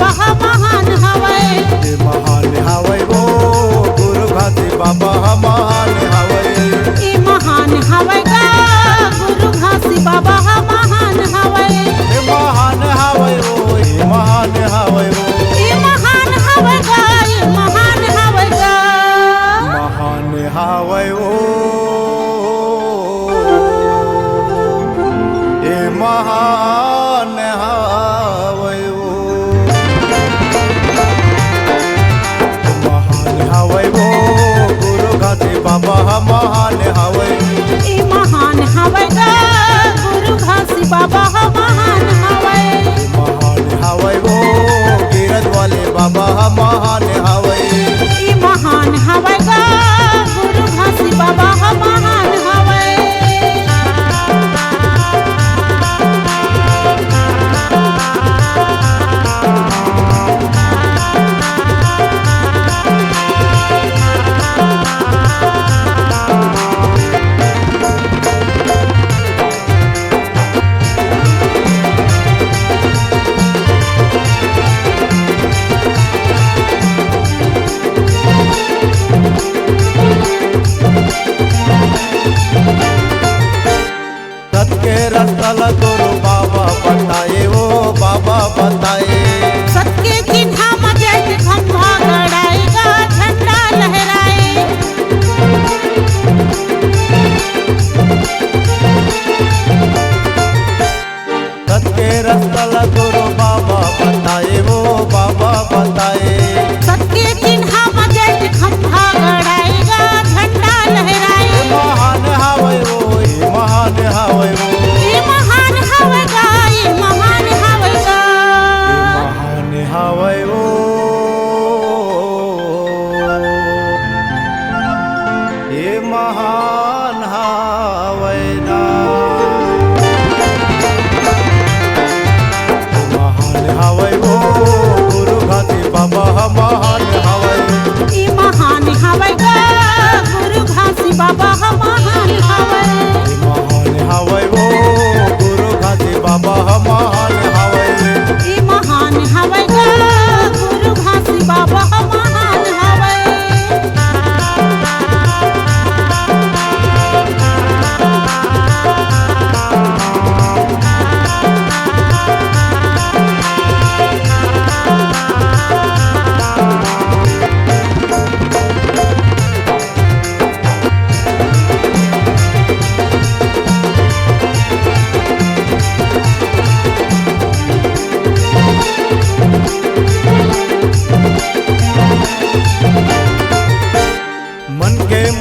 बाबा महान हवे। ये महान हवे वो गुरु घासी बाबा महान हवे। ये महान हवे गा गुरु घासी बाबा महान हवे। ये महान हवे वो, ये महान हवे वो, ये महान हवे गा, ये महान हवे गा। महान हवे वो, ये महान हवे वो, महान हवे वो गुरु घासी बाबा महान हवे। ये महान हवे गा गुरु घासी बाबा महान हवे। महान हवे वो गिरद वाले बाबा महान हवे। ये महान हवे गा गुरु घासी बाबा महान हवे। सत के रास्ता ला गुरु बाबा बताए वो बाबा बताए। सत के चिन्हा मजे खंभा गड़ाएगा झंडा लहराए। सत के रास्ता ला गुरु बाबा बताए वो बाबा बताए। सत के चिन्हा मजे खंभा गड़ाएगा झंडा लहराए। ये महान हवे वो, ये महान हवे वो, ये महान हवे गा, ये महान हवे गा। महान हवे वो, ये महान हवे ना। महान हवे वो गुरु घासी बाबा महान हवे। ये महान हवे गा गुरु घासी बाबा महान हवे। ये महान हवे वो गुरु घासी बाबा महान हवे। ये महान हवे गा गुरु घासी बाबा महान हवे।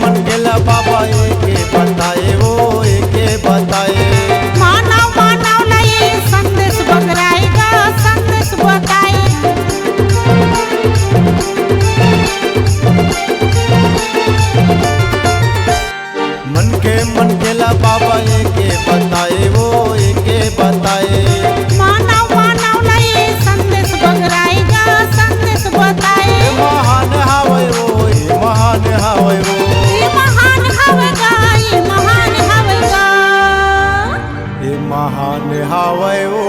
मन के ला बाबा एके बताए वो एके बताए। मानव मानव लये संदेश बगराएगा संदेश बताए। मन के ला बाबा एके बताए वो एके बताए। मानव मानव लये संदेश बगराएगा संदेश बताए। ये महान हवे वो, ये महान हवे वो, ये महान हवे गा, ये महान हवे गा। ये महान हवे वो,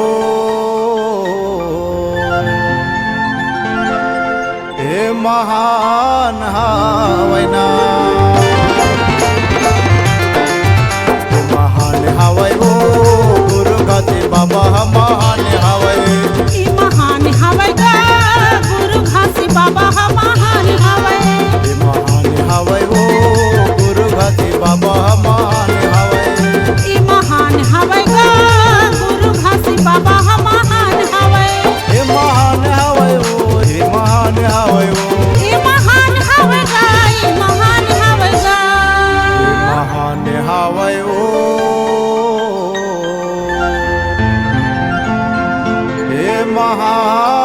ये महान हवे ना। ये महान हवे वो गुरु घासी बाबा महान हवे। ये महान हवे गा गुरु घासी बाबा महान हवे। ये महान हवे वो गुरु घासी बाबा महान हवे। ये महान हवे गा गुरु घासी बाबा महान हवे। ये महान हवे वो, ये महान हवे वो, ये महान हवे गा, ये महान हवे गा। ये महान हवे वो, ये महान